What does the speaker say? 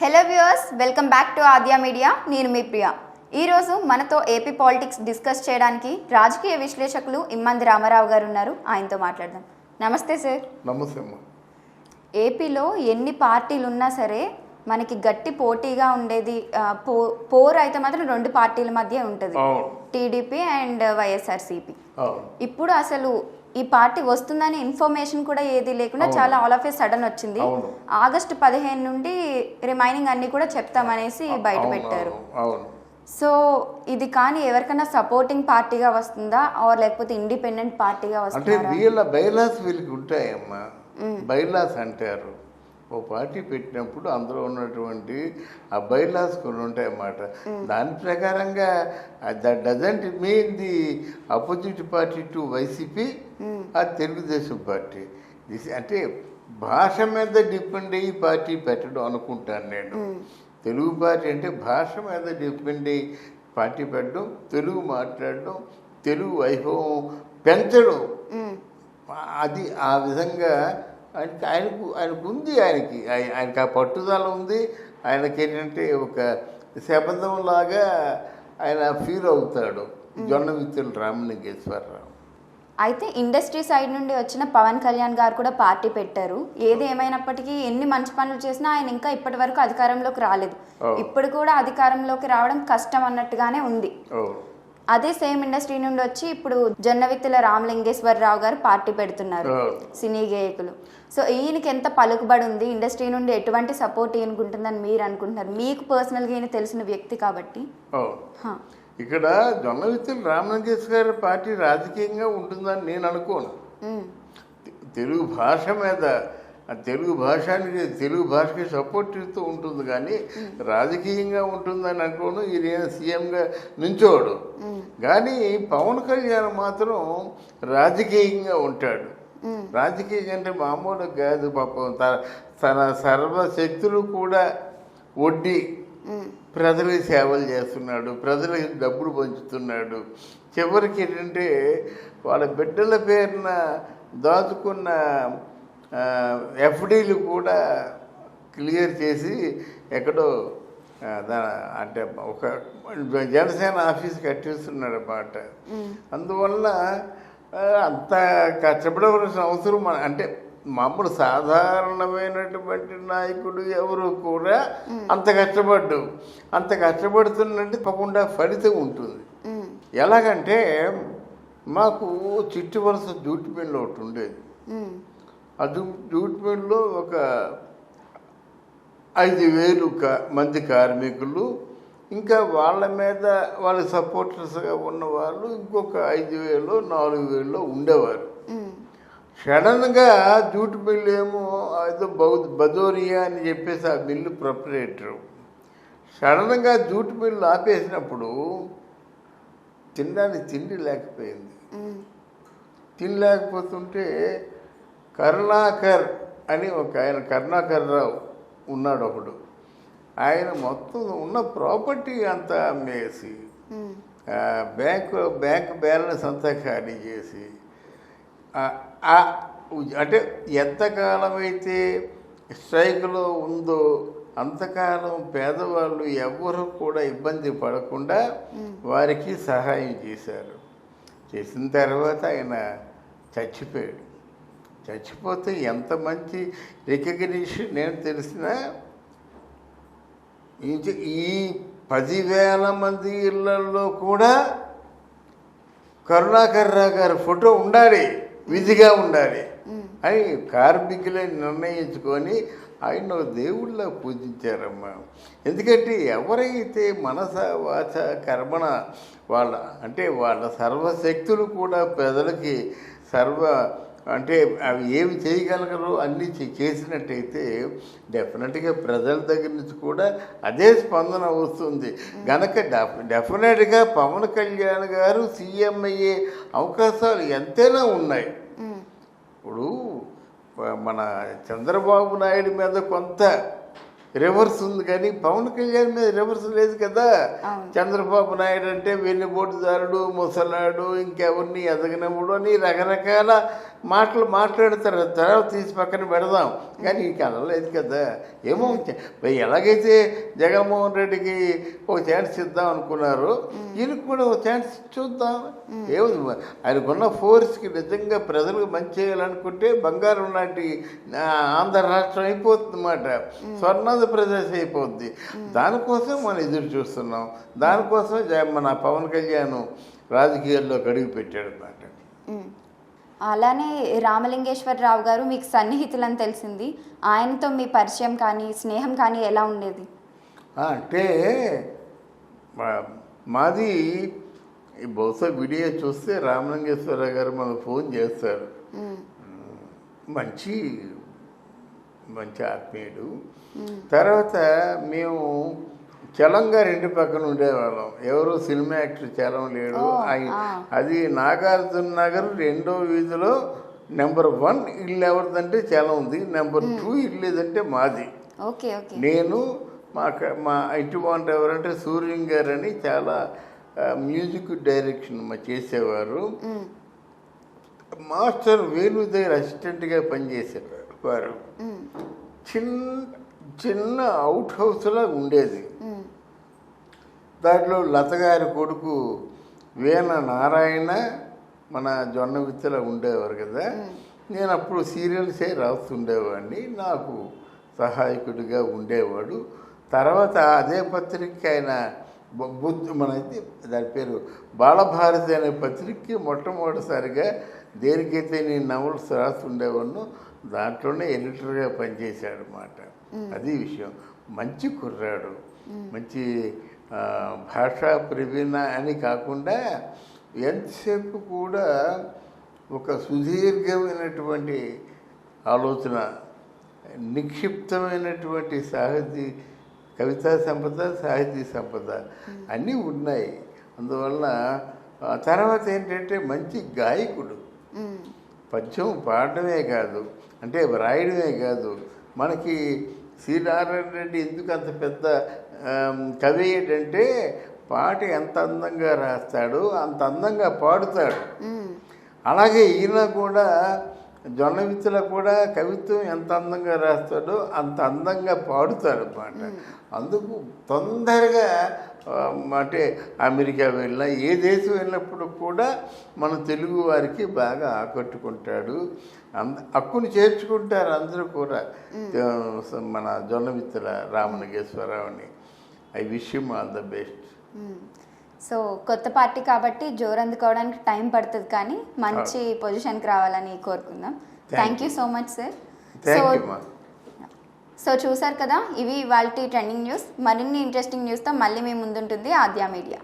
Hello viewers, welcome back to Aadya media. నేను మీ ప్రియా. ఈరోజు మనతో ఏపీ పాలిటిక్స్ డిస్కస్ చేయడానికి రాజకీయ విశ్లేషకులు ఇమ్మంది రామారావు గారు ఉన్నారు. ఆయనతో మాట్లాడదాం. నమస్తే సార్. నమస్తే. ఏపీలో ఎన్ని పార్టీలు ఉన్నా సరే మనకి గట్టి పోటీగా ఉండేది పోర్ అయితే మాత్రం రెండు పార్టీల మధ్య ఉంటుంది, టీడీపీ అండ్ వైఎస్ఆర్సీపీ. ఇప్పుడు అసలు ఈ పార్టీ వస్తుందని ఇన్ఫర్మేషన్ కూడా ఏది లేకుండా చాలా ఆల్ ఆఫ్ ఏ సడన్ వచ్చింది. ఆగస్టు 15 నుండి రిమైనింగ్ అన్ని కూడా చెప్తామనేసి బయట పెట్టారు. సో ఇది కానీ ఎవరికైనా సపోర్టింగ్ పార్టీగా వస్తుందా ఆర్ లేకపోతే ఇండిపెండెంట్ పార్టీగా వస్తుందా? వీళ్ళ బైలాస్ వీళ్ళకి ఉంటాయమ్మా. బైలాస్ అంటారు. ఓ పార్టీ పెట్టినప్పుడు అందులో ఉన్నటువంటి ఆ బైలాస్ కొన్ని ఉంటాయన్నమాట. దాని ప్రకారంగా that doesn't mean the opposite party to YCP ఆ తెలుగుదేశం పార్టీ. అంటే భాష మీద డిపెండ్ అయ్యి పార్టీ పెట్టడం అనుకుంటాను నేను. తెలుగు పార్టీ అంటే భాష మీద డిపెండ్ అయ్యి పార్టీ పెట్టడం, తెలుగు మాట్లాడడం, తెలుగు వైభవం పెంచడం, అది ఆ విధంగా ఆయనకు ఉంది. ఆయనకి ఆ పట్టుదల ఉంది. ఆయనకి ఏంటంటే ఒక శపథంలాగా ఆయన ఫీల్ అవుతాడు జొన్నవిత్తుల రామలింగేశ్వరరావు. అయితే ఇండస్ట్రీ సైడ్ నుండి వచ్చిన పవన్ కళ్యాణ్ గారు కూడా పార్టీ పెట్టారు. ఏది ఏమైనప్పటికీ ఎన్ని మంచి పనులు చేసినా ఆయన ఇంకా ఇప్పటి వరకు అధికారంలోకి రాలేదు. ఇప్పుడు కూడా అధికారంలోకి రావడం కష్టం అన్నట్టుగానే ఉంది. అదే సేమ్ ఇండస్ట్రీ నుండి వచ్చి ఇప్పుడు జొన్నవిత్తుల రామలింగేశ్వరరావు గారు పార్టీ పెడుతున్నారు, సినీ గేయకులు. సో ఈయనకి ఎంత పలుకుబడి ఉంది, ఇండస్ట్రీ నుండి ఎటువంటి సపోర్ట్ ఈయనకుంటుందని మీరు అనుకుంటున్నారు? మీకు పర్సనల్గా ఈయన తెలిసిన వ్యక్తి కాబట్టి. ఇక్కడ జొన్నవిత్తుల రామలింగేశ్వర పార్టీ రాజకీయంగా ఉంటుందని నేను అనుకోను. తెలుగు భాష మీద, తెలుగు భాషకి సపోర్ట్ ఇస్తూ ఉంటుంది, కానీ రాజకీయంగా ఉంటుందని అనుకోను. ఈయన సీఎంగా నించోడు. కానీ పవన్ కళ్యాణ్ మాత్రం రాజకీయంగా ఉంటాడు. రాజకీయంగా అంటే మామూలు కాదు. పాపం తన సర్వశక్తులు కూడా ఒడ్డి ప్రజలకి సేవలు చేస్తున్నాడు, ప్రజలకి డబ్బులు పంచుతున్నాడు. చివరికి ఏంటంటే వాళ్ళ బిడ్డల పేరున దాచుకున్న ఎఫ్డీలు కూడా క్లియర్ చేసి ఎక్కడో అంటే ఒక జనసేన ఆఫీస్ కట్టిస్తున్నాడు అన్నమాట. అందువల్ల అంత కష్టపడవలసిన అవసరం అంటే మామూలు సాధారణమైనటువంటి నాయకుడు ఎవరు కూడా అంత కష్టపడుతున్నట్టు తప్పకుండా ఫలితం ఉంటుంది. ఎలాగంటే మాకు చిట్టు వలస జూట్ మిల్లు ఒకటి ఉండేది. ఆ జూట్ మిల్లులో ఒక 5,000 మంది కార్మికులు, ఇంకా వాళ్ళ మీద వాళ్ళ సపోర్టర్స్గా ఉన్న వాళ్ళు ఇంకొక 5,000 4,000 ఉండేవారు. సడన్గా జూట్ మిల్లు ఏమో ఏదో బదోరియా అని చెప్పేసి ఆ మిల్లు ప్రొపరేటరు సడన్గా జూట్ మిల్లు ఆపేసినప్పుడు తినడానికి తిండి లేకపోయింది. తినలేకపోతుంటే కరుణాకర్ అని ఒక ఆయన, కరుణాకర్ రావు ఉన్నాడు ఒకడు. ఆయన మొత్తం ఉన్న ప్రాపర్టీ అంతా అమ్మేసి బ్యాంక్ బ్యాలెన్స్ అంతా ఖాళీ చేసి, అంటే ఎంతకాలం అయితే స్ట్రైక్లో ఉందో అంతకాలం పేదవాళ్ళు ఎవ్వరూ కూడా ఇబ్బంది పడకుండా వారికి సహాయం చేశారు. చేసిన తర్వాత ఆయన చచ్చిపోయాడు. చచ్చిపోతే ఎంత మంచి రికగ్నిషన్ నేను తెలిసిన ఈ 10,000 మంది ఇళ్లలో కూడా కరుణాకర్ రావు గారి ఫోటో ఉండాలి, విధిగా ఉండాలి అని కార్మికులే నిర్ణయించుకొని ఆయన దేవుళ్ళ పూజించారమ్మా. ఎందుకంటే ఎవరైతే మనస వాచ కర్మణ వాళ్ళ సర్వశక్తులు కూడా ప్రజలకి అంటే అవి ఏమి చేయగలగరో అన్నీ చేసినట్టయితే డెఫినెట్గా ప్రజల దగ్గర నుంచి కూడా అదే స్పందన వస్తుంది. గనక డెఫినెట్గా పవన్ కళ్యాణ్ గారు సీఎం అయ్యే అవకాశాలు ఎంతైనా ఉన్నాయి. ఇప్పుడు మన చంద్రబాబు నాయుడు మీద కొంత రివర్స్ ఉంది, కానీ పవన్ కళ్యాణ్ మీద రివర్స్ లేదు కదా. చంద్రబాబు నాయుడు అంటే వెన్నుపోటుదారుడు, ముసలాడు, ఇంకెవరిని ఎదగనముడు అని రకరకాల మాట్లాడతారు, తర్వాత తీసి పక్కన పెడదాం. కానీ ఈ కలలేదు కదా. ఏమో ఎలాగైతే జగన్మోహన్ రెడ్డికి ఒక ఛాన్స్ ఇద్దాం అనుకున్నారు, ఈయనకు కూడా ఒక ఛాన్స్ చూద్దాం. ఏముంది, ఆయనకున్న ఫోర్స్కి నిజంగా ప్రజలకు మంచి చేయాలనుకుంటే బంగారం లాంటి ఆంధ్ర రాష్ట్రం అయిపోతుంది అన్నమాట, స్వర్ణాంధ్రప్రదేశ్ అయిపోద్ది. దానికోసం మనం ఎదురు చూస్తున్నాం. దానికోసం మన పవన్ కళ్యాణ్ రాజకీయాల్లో అడుగు పెట్టాడు అన్నమాట. అలానే రామలింగేశ్వరరావు గారు మీకు సన్నిహితులని తెలిసింది. ఆయనతో మీ పరిచయం కానీ స్నేహం కానీ ఎలా ఉండేది? అంటే మాది బహుశా వీడియో చూస్తే రామలింగేశ్వరరావు గారు మనకు ఫోన్ చేస్తారు. మంచి ఆత్మీయుడు. తర్వాత మేము చలం గారి ఇంటి పక్కన ఉండేవాళ్ళం. ఎవరు సినిమా యాక్టర్ చలం లేడు. అది నాగార్జున నగర్ 2వ వీధిలో నెంబర్ 1 ఇల్లు ఎవరిదంటే చలం ఉంది, నెంబర్ 2 ఇల్లు ఏదంటే మాది. నేను మా ఇంటి బాగుంటే ఎవరంటే సూర్యం గారు అని చాలా మ్యూజిక్ డైరెక్షన్ చేసేవారు. మాస్టర్ వేణు దగ్గర అసిస్టెంట్గా పనిచేసేవారు వారు. చిన్న అవుట్ హౌస్లా ఉండేది. దాంట్లో లతగారి కొడుకు వీణ నారాయణ మన జొన్న విత్తలో ఉండేవారు కదా. నేను అప్పుడు సీరియల్సే రాస్తుండేవాడిని, నాకు సహాయకుడిగా ఉండేవాడు. తర్వాత అదే పత్రిక ఆయన మనైతే దాని పేరు బాలభారతి అనే పత్రికకి మొట్టమొదటిసారిగా దేనికైతే నేను నవల్స్ రాస్తుండేవాడిను దాంట్లోనే ఎడిటర్గా పనిచేశాడు అన్నమాట. అది విషయం. మంచి కుర్రాడు, మంచి భాషా ప్రవీణ అని కాకుండా ఎంతసేపు కూడా ఒక సుదీర్ఘమైనటువంటి ఆలోచన, నిక్షిప్తమైనటువంటి కవితా సంపద, సాహితీ సంపద అన్నీ ఉన్నాయి. అందువలన తర్వాత ఏంటంటే మంచి గాయకుడు. పద్యం పాడడమే కాదు, అంటే వ్రాయడమే కాదు. మనకి సి నారాయణ రెడ్డి ఎందుకు అంత పెద్ద కవి ఏంటంటే పాట ఎంత అందంగా రాస్తాడు, అంత అందంగా పాడుతాడు. అలాగే ఈయన కూడా జొన్న విత్తలో కూడా కవిత్వం ఎంత అందంగా రాస్తాడో అంత అందంగా పాడుతాడు అన్నమాట. అందుకు తొందరగా అంటే అమెరికా వెళ్ళినా ఏ దేశం వెళ్ళినప్పుడు కూడా మన తెలుగు వారికి బాగా ఆకట్టుకుంటాడు. హక్కుని చేర్చుకుంటారు అందరూ కూడా మన జొన్న విత్తల రామలింగేశ్వరరావుని. I wish him all the best. So కొత్త పార్టీ కాబట్టి జోరు అందుకోవడానికి టైం పడుతుంది, కానీ మంచి పొజిషన్కి రావాలని కోరుకుందాం. Thank you so much sir. So చూసారు కదా, ఇవి ఇవాల్టి ట్రెండింగ్ న్యూస్. మరిన్ని ఇంట్రెస్టింగ్ న్యూస్తో మళ్ళీ మీ ముందుంటుంది ఆద్య మీడియా.